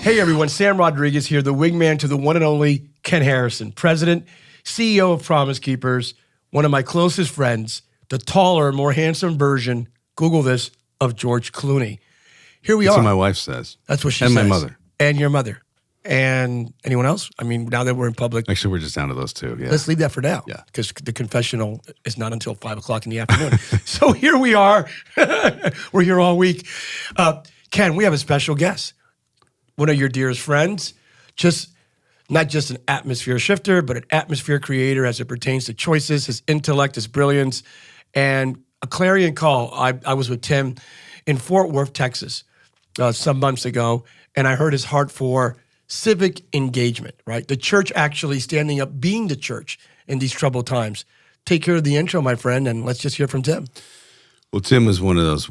Hey everyone, Sam Rodriguez here, the wingman to the one and only Ken Harrison, President, CEO of Promise Keepers, one of my closest friends, the taller, more handsome version, Google this, of George Clooney. Here we That's are. what my wife says. That's what she says. says. And my mother. And your mother. And anyone else? I mean, now that we're in public. Actually, we're just down to those two. Yeah. Let's leave that for now. Yeah. Because the confessional is not until 5 o'clock in the afternoon. So here we are. We're here all week. Ken, we have a special guest. One of your dearest friends. Not just an atmosphere shifter, but an atmosphere creator as it pertains to choices, his intellect, his brilliance, and a clarion call. I was with Tim in Fort Worth, Texas, some months ago, and I heard his heart for civic engagement, right? The church actually standing up, being the church in these troubled times. Take care of the intro, my friend, and let's just hear from Tim. Well, Tim was one of those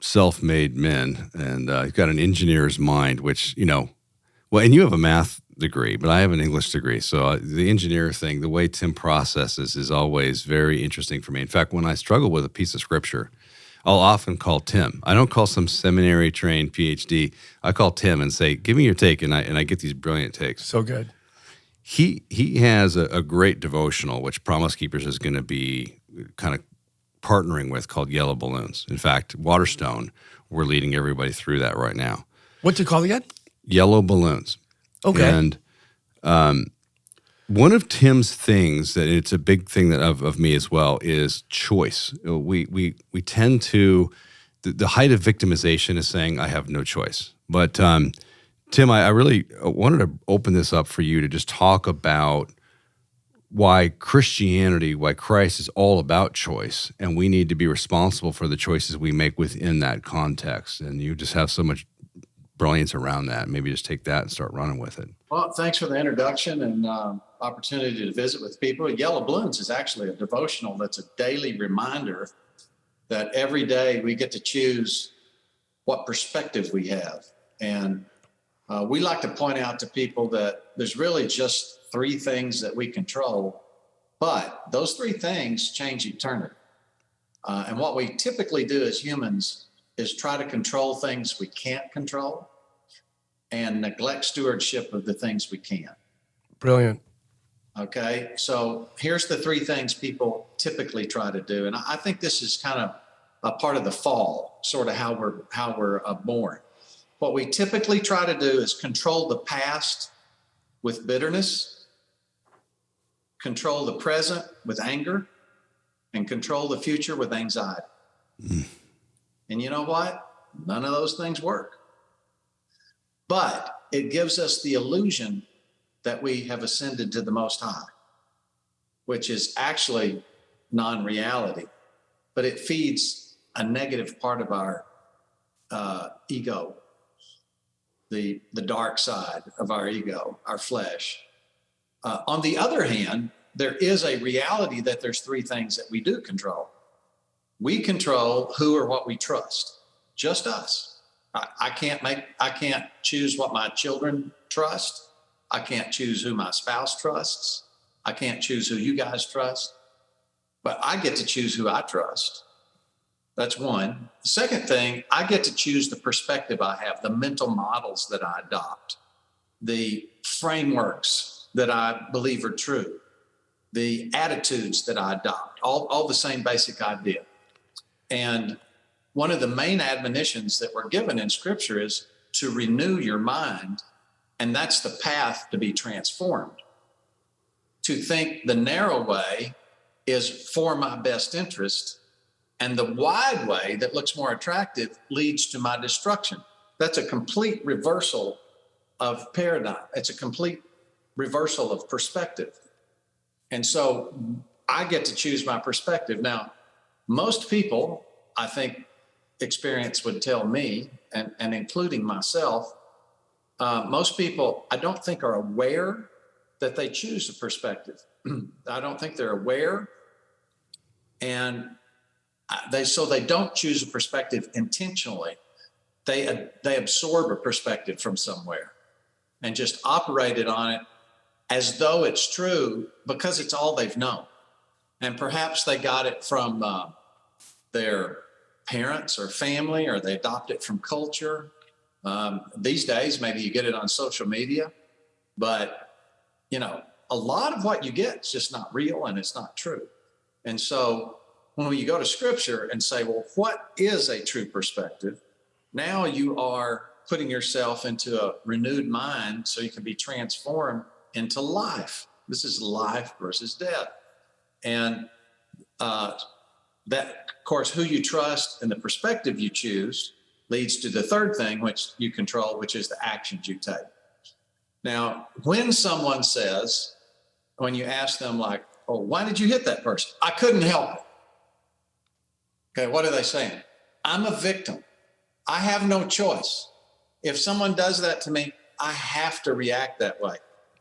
self-made men, and he's got an engineer's mind, which, and you have a math degree, but I have an English degree. So the engineer thing, the way Tim processes is always very interesting for me. In fact, when I struggle with a piece of scripture, I'll often call Tim. I don't call some seminary-trained PhD. I call Tim and say, give me your take, and I get these brilliant takes. So good. He has a great devotional, which Promise Keepers is going to be kind of partnering with, called Yellow Balloons. In fact, Waterstone, we're leading everybody through that right now. What's it called again? Yellow Balloons. Okay. And one of Tim's things, that it's a big thing that of me as well, is choice. We tend to, the height of victimization is saying, I have no choice. But Tim, I really wanted to open this up for you to just talk about why Christianity, why Christ is all about choice, and we need to be responsible for the choices we make within that context. And you just have so much brilliance around that. Maybe just take that and start running with it. Well, thanks for the introduction and opportunity to visit with people. Yellow Balloons is actually a devotional that's a daily reminder that every day we get to choose what perspective we have. And we like to point out to people that there's really just 3 things that we control, but those 3 things change eternity. And what we typically do as humans is try to control things we can't control and neglect stewardship of the things we can. Brilliant. Okay, so here's the 3 things people typically try to do. And I think this is kind of a part of the fall, sort of how we're born. What we typically try to do is control the past with bitterness, control the present with anger, and control the future with anxiety. And you know what? None of those things work. But it gives us the illusion that we have ascended to the Most High, which is actually non-reality, but it feeds a negative part of our ego, the dark side of our ego, our flesh. On the other hand, there is a reality that there's 3 things that we do control. We control who or what we trust, just us. I can't choose what my children trust. I can't choose who my spouse trusts. I can't choose who you guys trust, but I get to choose who I trust. That's one. The second thing, I get to choose the perspective I have, the mental models that I adopt, the frameworks that I believe are true, the attitudes that I adopt, all the same basic idea. And one of the main admonitions that we're given in Scripture is to renew your mind, and that's the path to be transformed. To think the narrow way is for my best interest, and the wide way that looks more attractive leads to my destruction. That's a complete reversal of paradigm. It's a complete reversal of perspective. And so I get to choose my perspective. Now, most people, I think experience would tell me, and including myself, most people, I don't think, are aware that they choose a perspective. I don't think they're aware. And they don't choose a perspective intentionally. They absorb a perspective from somewhere and just operate it on it as though it's true because it's all they've known. And perhaps they got it from their parents or family, or they adopt it from culture. These days, maybe you get it on social media, but a lot of what you get is just not real and it's not true. And so when you go to scripture and say, well, what is a true perspective? Now you are putting yourself into a renewed mind so you can be transformed into life. This is life versus death. And that, of course, who you trust and the perspective you choose leads to the third thing, which you control, which is the actions you take. Now, when someone says, when you ask them like, oh, why did you hit that person? I couldn't help it. Okay, what are they saying? I'm a victim. I have no choice. If someone does that to me, I have to react that way.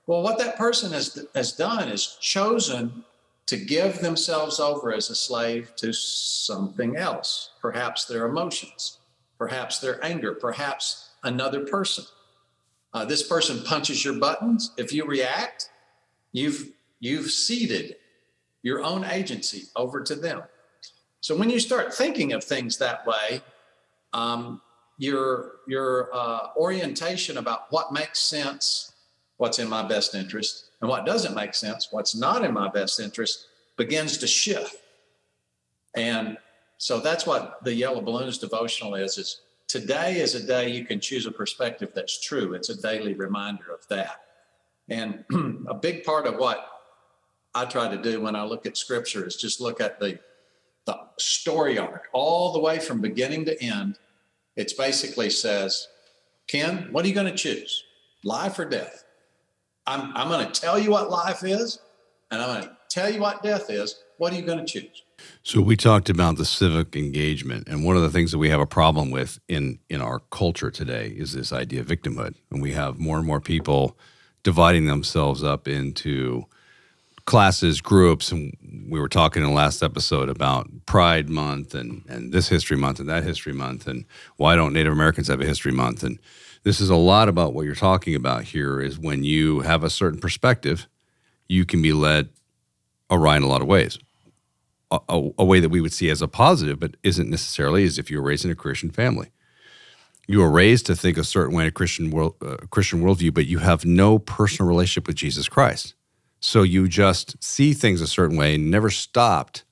Well, what that person has done is chosen to give themselves over as a slave to something else, perhaps their emotions, perhaps their anger, perhaps another person. This person punches your buttons. If you react, you've ceded your own agency over to them. So when you start thinking of things that way, your orientation about what makes sense, what's in my best interest, and what doesn't make sense, what's not in my best interest, begins to shift. And so that's what the Yellow Balloons devotional is today is a day you can choose a perspective that's true. It's a daily reminder of that. And a big part of what I try to do when I look at scripture is just look at the story arc all the way from beginning to end. It basically says, Ken, what are you going to choose? Life or death? I'm going to tell you what life is, and I'm going to tell you what death is. What are you going to choose? So we talked about the civic engagement, and one of the things that we have a problem with in our culture today is this idea of victimhood. And we have more and more people dividing themselves up into classes, groups, and we were talking in the last episode about Pride Month and this History Month and that History Month, and why don't Native Americans have a History Month? And this is a lot about what you're talking about here is when you have a certain perspective, you can be led awry in a lot of ways. A way that we would see as a positive, but isn't necessarily, is if you were raised in a Christian family. You were raised to think a certain way in a Christian worldview, but you have no personal relationship with Jesus Christ. So you just see things a certain way and never stopped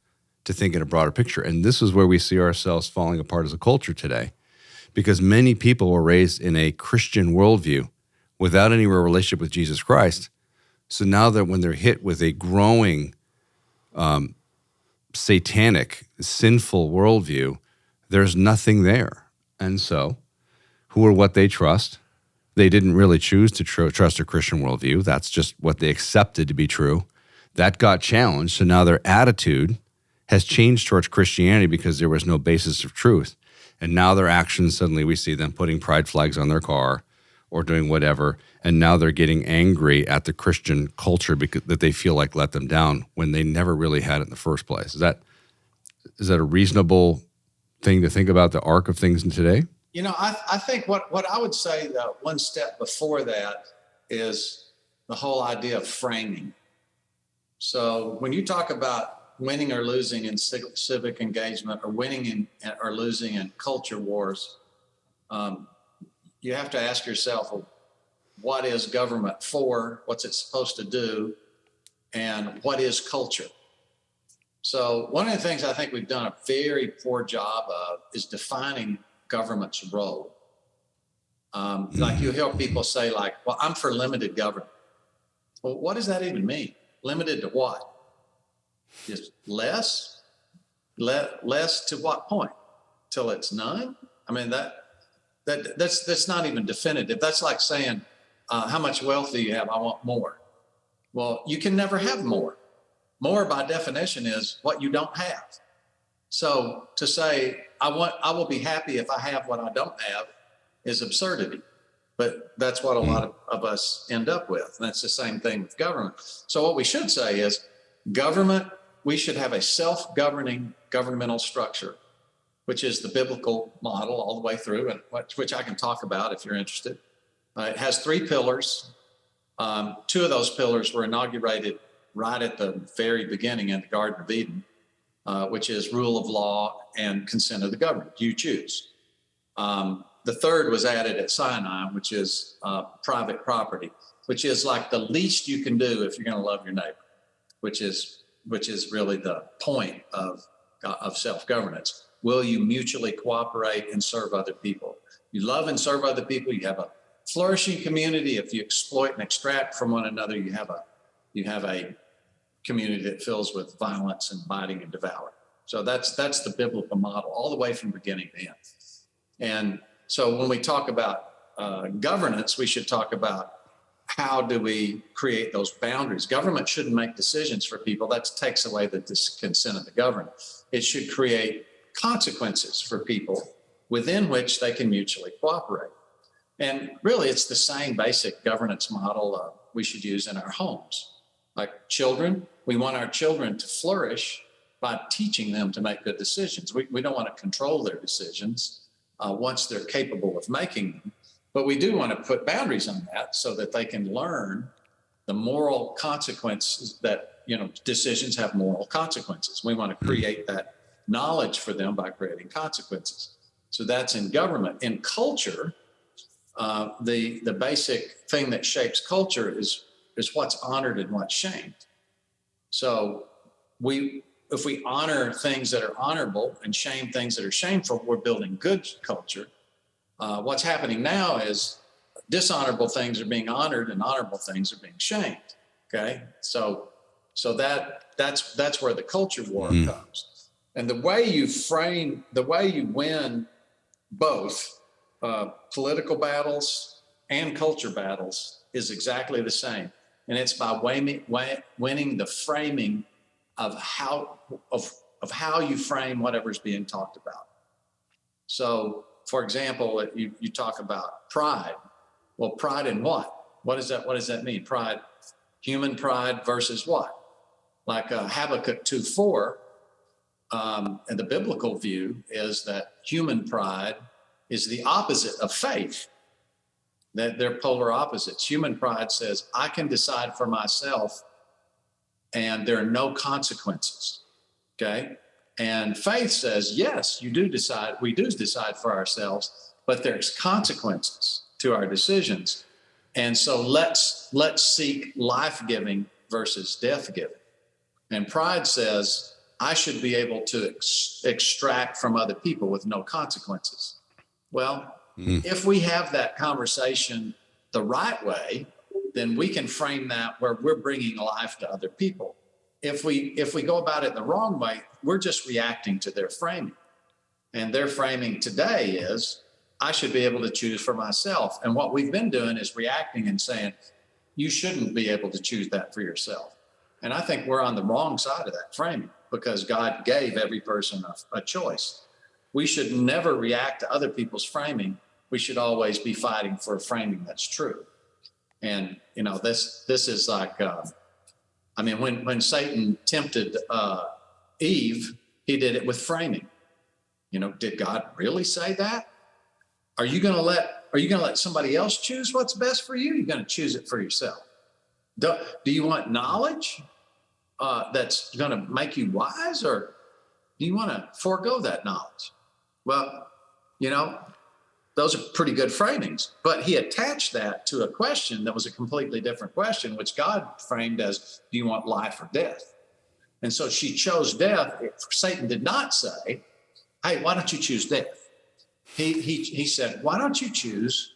to think in a broader picture. And this is where we see ourselves falling apart as a culture today, because many people were raised in a Christian worldview without any real relationship with Jesus Christ. So now that when they're hit with a growing satanic, sinful worldview, there's nothing there. And so who or what they trust, they didn't really choose to trust a Christian worldview. That's just what they accepted to be true. That got challenged. So now their attitude has changed towards Christianity because there was no basis of truth. And now their actions, suddenly we see them putting pride flags on their car or doing whatever. And now they're getting angry at the Christian culture because that they feel like let them down when they never really had it in the first place. Is that a reasonable thing to think about the arc of things in today? I think what I would say one step before that is the whole idea of framing. So when you talk about winning or losing in civic engagement or winning or losing in culture wars, you have to ask yourself, well, what is government for? What's it supposed to do? And what is culture? So one of the things I think we've done a very poor job of is defining government's role. Like you hear people say like, well, I'm for limited government. Well, what does that even mean? Limited to what? Just less? Less to what point? Till it's none? I mean, that's not even definitive. That's like saying, how much wealth do you have? I want more. Well, you can never have more. More by definition is what you don't have. So to say, I will be happy if I have what I don't have is absurdity. But that's what a lot of us end up with. And that's the same thing with government. So what we should say is government, we should have a self-governing governmental structure, which is the biblical model all the way through, and which I can talk about if you're interested. It has 3 pillars. 2 of those pillars were inaugurated right at the very beginning in the Garden of Eden, which is rule of law and consent of the governed. You choose. The third was added at Sinai, which is private property, which is like the least you can do if you're going to love your neighbor, which is really the point of self-governance. Will you mutually cooperate and serve other people? You love and serve other people. You have a flourishing community. If you exploit and extract from one another, you have a community that fills with violence and biting and devouring. So that's the biblical model, all the way from beginning to end. And so when we talk about governance, we should talk about how do we create those boundaries. Government shouldn't make decisions for people. That takes away the consent of the governed. It should create consequences for people within which they can mutually cooperate. And really, it's the same basic governance model we should use in our homes. Like children, we want our children to flourish by teaching them to make good decisions. We don't want to control their decisions once they're capable of making them. But we do want to put boundaries on that so that they can learn the moral consequences that, decisions have moral consequences. We want to create that knowledge for them by creating consequences. So that's in government. In culture, the basic thing that shapes culture is what's honored and what's shamed. So if we honor things that are honorable and shame things that are shameful, we're building good culture. What's happening now is dishonorable things are being honored and honorable things are being shamed. Okay, so that's where the culture war comes. And the way you win both political battles and culture battles is exactly the same, and it's by winning the framing of how you frame whatever's being talked about. So, for example, you talk about pride. Well, pride in what? What does that mean? Pride, human pride versus what? Like Habakkuk 2:4, and the biblical view is that human pride is the opposite of faith. That they're polar opposites. Human pride says, I can decide for myself and there are no consequences. Okay? And faith says, yes, we do decide for ourselves, but there's consequences to our decisions. And so let's seek life-giving versus death-giving. And pride says, I should be able to extract from other people with no consequences. Well, if we have that conversation the right way, then we can frame that where we're bringing life to other people. If we go about it the wrong way, we're just reacting to their framing. And their framing today is, I should be able to choose for myself. And what we've been doing is reacting and saying, you shouldn't be able to choose that for yourself. And I think we're on the wrong side of that framing because God gave every person a choice. We should never react to other people's framing. We should always be fighting for a framing that's true. And, this is like, when Satan tempted Eve, he did it with framing. Did God really say that? Are you going to let somebody else choose what's best for you? You're going to choose it for yourself. Do you want knowledge that's going to make you wise, or do you want to forego that knowledge? Well, those are pretty good framings, but he attached that to a question that was a completely different question, which God framed as, do you want life or death? And so she chose death. Satan did not say, hey, why don't you choose death? He said, why don't you choose,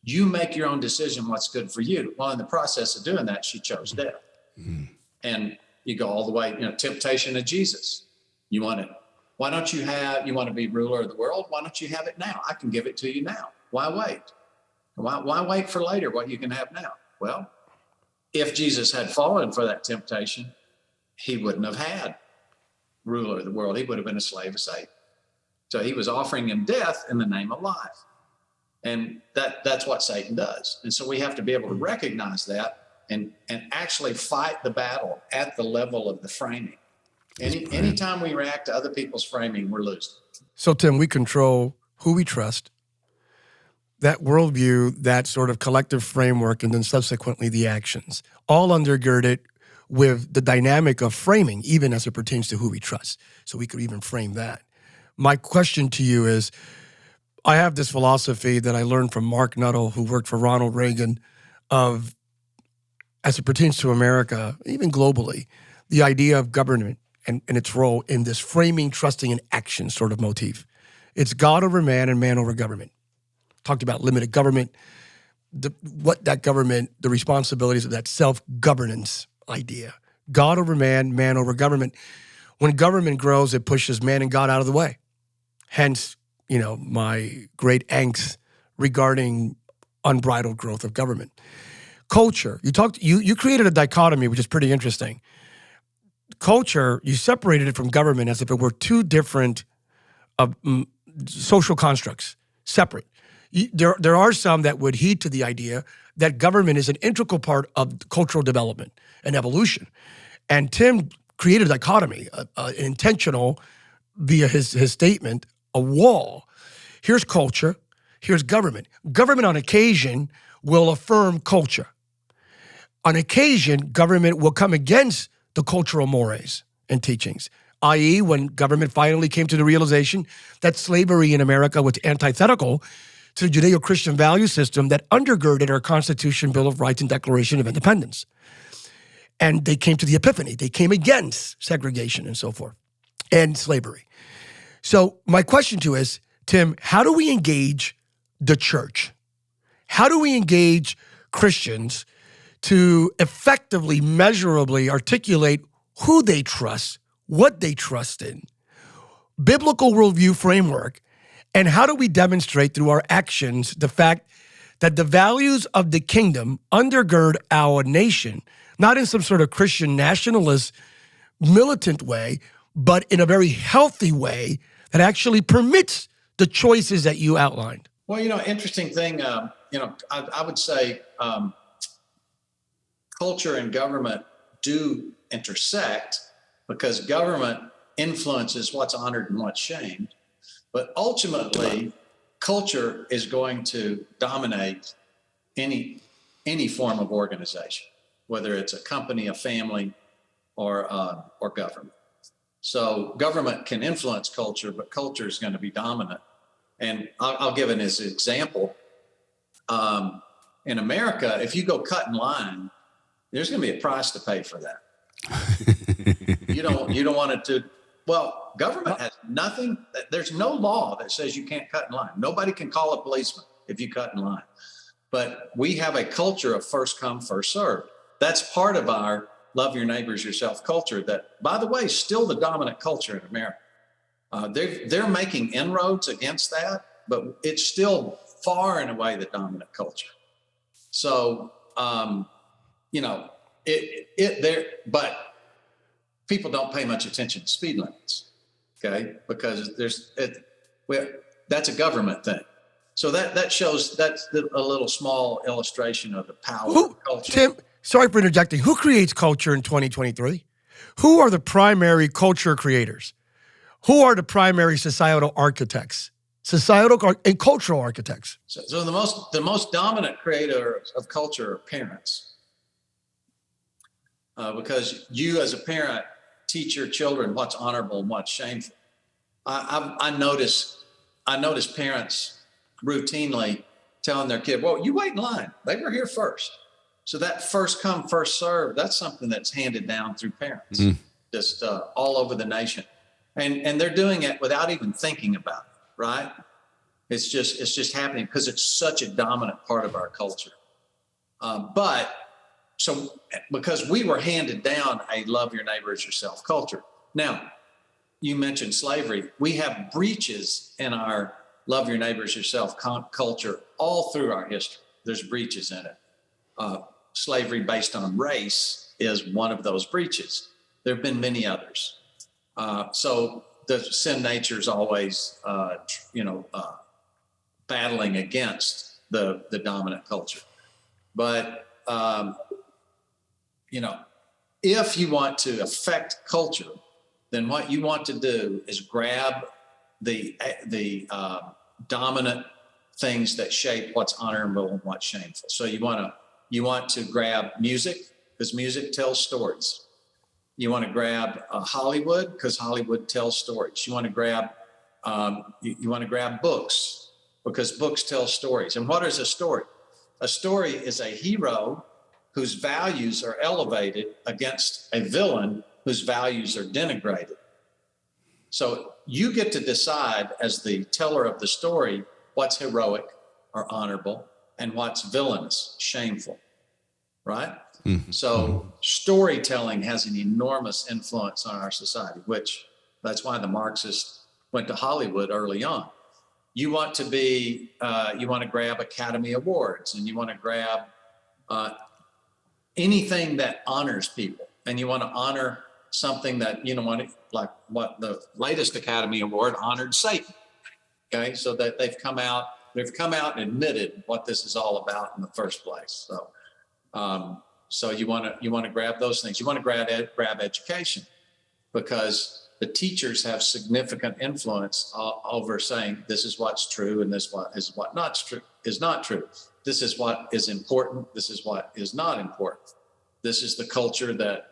you make your own decision what's good for you. Well, in the process of doing that, she chose death. Mm-hmm. And you go all the way, temptation of Jesus. You want to be ruler of the world? Why don't you have it now? I can give it to you now. Why wait? Why wait for later what you can have now? Well, if Jesus had fallen for that temptation, he wouldn't have had ruler of the world. He would have been a slave of Satan. So he was offering him death in the name of life. And that's what Satan does. And so we have to be able to recognize that and actually fight the battle at the level of the framing. Anytime we react to other people's framing, we're losing. So, Tim, we control who we trust, that worldview, that sort of collective framework, and then subsequently the actions, all undergirded with the dynamic of framing, even as it pertains to who we trust. So we could even frame that. My question to you is, I have this philosophy that I learned from Mark Nuttall, who worked for Ronald Reagan, of, as it pertains to America, even globally, the idea of government and its role in this framing, trusting, and action sort of motif. It's God over man and man over government. Talked about limited government, what that government, the responsibilities of that self-governance idea. God over man, man over government. When government grows, it pushes man and God out of the way. Hence, my great angst regarding unbridled growth of government. Culture. You created a dichotomy, which is pretty interesting. Culture, you separated it from government as if it were two different social constructs, separate. There are some that would heed to the idea that government is an integral part of cultural development and evolution. And Tim created a dichotomy, intentional, via his statement, a wall. Here's culture, here's government. Government on occasion will affirm culture. On occasion, government will come against the cultural mores and teachings, i.e., when government finally came to the realization that slavery in America was antithetical to the Judeo-Christian value system that undergirded our Constitution, Bill of Rights, and Declaration of Independence. And they came to the epiphany. They came against segregation and so forth, and slavery. So my question to you is, Tim, how do we engage the church? How do we engage Christians to effectively, measurably articulate who they trust, what they trust in, biblical worldview framework, and how do we demonstrate through our actions the fact that the values of the kingdom undergird our nation, not in some sort of Christian nationalist, militant way, but in a very healthy way that actually permits the choices that you outlined? Well, interesting thing, I would say culture and government do intersect because government influences what's honored and what's shamed. But ultimately, culture is going to dominate any form of organization, whether it's a company, a family, or government. So government can influence culture, but culture is going to be dominant. And I'll give it as an example. In America, if you go cut in line, there's going to be a price to pay for that. You don't want it to. Well, government has nothing. There's no law that says you can't cut in line. Nobody can call a policeman if you cut in line. But we have a culture of first come, first served. That's part of our love your neighbors yourself culture that, by the way, is still the dominant culture in America. They're making inroads against that, but it's still far and away the dominant culture. So, but people don't pay much attention to speed limits, okay? Because that's a government thing. So that shows, that's a little small illustration of the power of culture. Tim, sorry for interjecting. Who creates culture in 2023? Who are the primary culture creators? Who are the primary societal architects? Societal and cultural architects. So the most dominant creator of culture are parents. Because you as a parent teach your children what's honorable and what's shameful. I notice parents routinely telling their kid, well, you wait in line. They were here first. So that first come, first serve, that's something that's handed down through parents, just all over the nation. And they're doing it without even thinking about it, right? It's just happening because it's such a dominant part of our culture. So because we were handed down a love your neighbor as yourself culture. Now, you mentioned slavery. We have breaches in our love your neighbor as yourself culture all through our history. There's breaches in it. Slavery based on race is one of those breaches. There have been many others. So the sin nature is always, battling against the dominant culture. But, if you want to affect culture, then what you want to do is grab the dominant things that shape what's honorable and what's shameful. So you want to grab music because music tells stories. You want to grab Hollywood because Hollywood tells stories. You want to grab books because books tell stories. And what is a story? A story is a hero whose values are elevated against a villain whose values are denigrated. So you get to decide as the teller of the story what's heroic or honorable and what's villainous, shameful, right? So storytelling has an enormous influence on our society, which that's why the Marxists went to Hollywood early on. You want to be, you want to grab Academy Awards, and you want to grab anything that honors people, and you want to honor something that, you know, like what the latest Academy Award honored Satan. Okay, so that they've come out and admitted what this is all about in the first place. So you want to grab those things. You want to grab education, because the teachers have significant influence over saying this is what's true and this is what not true. This is what is important. This is what is not important. This is the culture that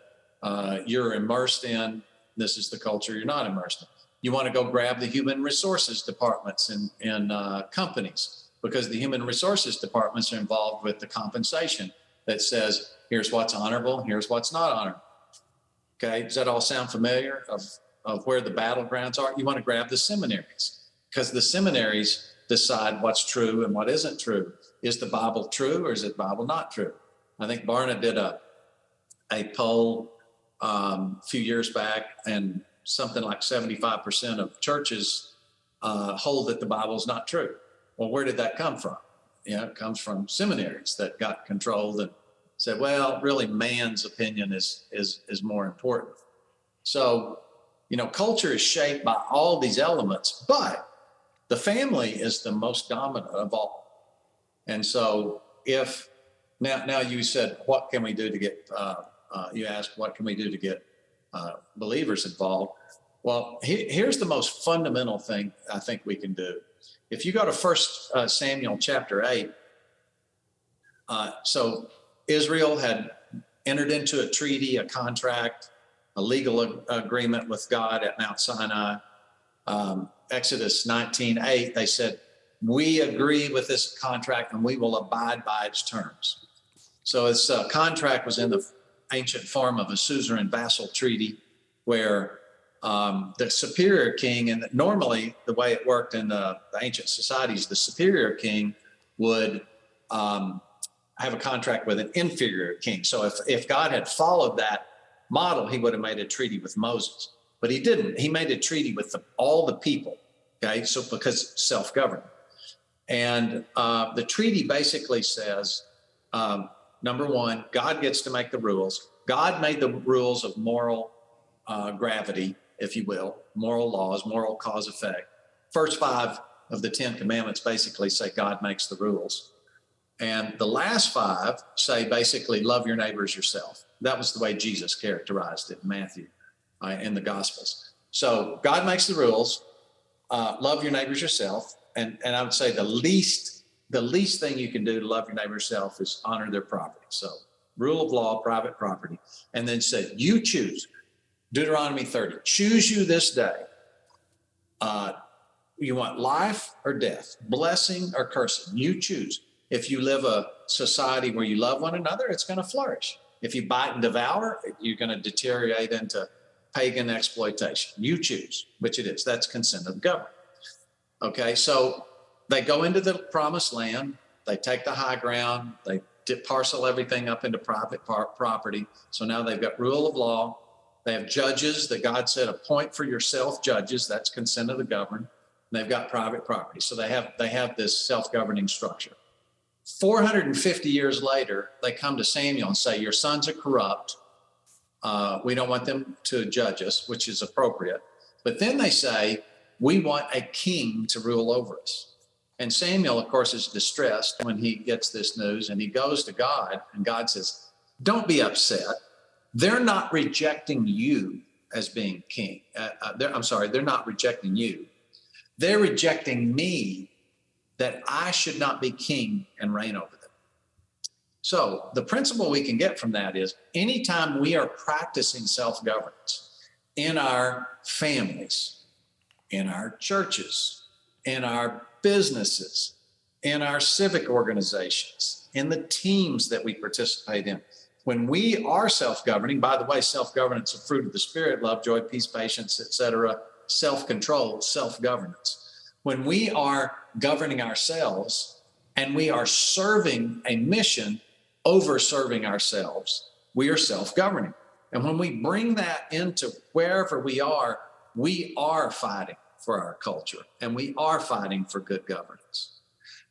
you're immersed in. This is the culture you're not immersed in. You want to go grab the human resources departments in companies, because the human resources departments are involved with the compensation that says, here's what's honorable, here's what's not honorable. Okay, does that all sound familiar of where the battlegrounds are? You want to grab the seminaries, because the seminaries decide what's true and what isn't true. Is the Bible true, or is the Bible not true? I think Barna did a poll a few years back, and something like 75% of churches hold that the Bible is not true. Well, where did that come from? It comes from seminaries that got controlled and said, well, really man's opinion is more important. So, culture is shaped by all these elements, but the family is the most dominant of all. And so if now you said, what can we do to get, you asked, what can we do to get believers involved? Well, here's the most fundamental thing I think we can do. If you go to 1 Samuel chapter 8, so Israel had entered into a treaty, a contract, a legal agreement with God at Mount Sinai. Exodus 19:8, they said, we agree with this contract and we will abide by its terms. So this contract was in the ancient form of a suzerain vassal treaty, where the superior king, and normally the way it worked in the ancient societies, the superior king would have a contract with an inferior king. So if God had followed that model, he would have made a treaty with Moses, but he didn't. He made a treaty with all the people. Okay, so because self-government, and the treaty basically says, number one, God gets to make the rules. God made the rules of moral gravity, if you will, moral laws, moral cause effect. First 5 of the 10 commandments basically say God makes the rules. And the last 5 say basically love your neighbor as yourself. That was the way Jesus characterized it in Matthew, in the Gospels. So God makes the rules, love your neighbor as yourself. And I would say the least thing you can do to love your neighbor yourself is honor their property. So rule of law, private property. And then said, you choose. Deuteronomy 30, choose you this day. You want life or death, blessing or cursing. You choose. If you live a society where you love one another, it's going to flourish. If you bite and devour, you're going to deteriorate into pagan exploitation. You choose which it is. That's consent of the government. Okay, so they go into the promised land. They take the high ground. They parcel everything up into private property. So now they've got rule of law. They have judges that God said, appoint for yourself judges. That's consent of the governed. They've got private property. So they have this self-governing structure. 450 years later, they come to Samuel and say, your sons are corrupt. We don't want them to judge us, which is appropriate. But then they say, we want a king to rule over us. And Samuel, of course, is distressed when he gets this news, and he goes to God, and God says, don't be upset. They're not rejecting you as being king. They're not rejecting you. They're rejecting me, that I should not be king and reign over them. So the principle we can get from that is anytime we are practicing self-governance in our families, in our churches, in our businesses, in our civic organizations, in the teams that we participate in. When we are self-governing, by the way, self-governance, a fruit of the Spirit, love, joy, peace, patience, etc., self-control, self-governance. When we are governing ourselves and we are serving a mission over serving ourselves, we are self-governing. And when we bring that into wherever we are fighting for our culture and we are fighting for good governance.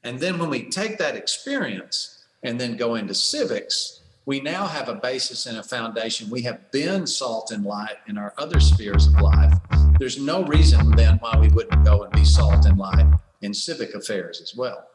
And then when we take that experience and then go into civics, we now have a basis and a foundation. We have been salt and light in our other spheres of life. There's no reason then why we wouldn't go and be salt and light in civic affairs as well.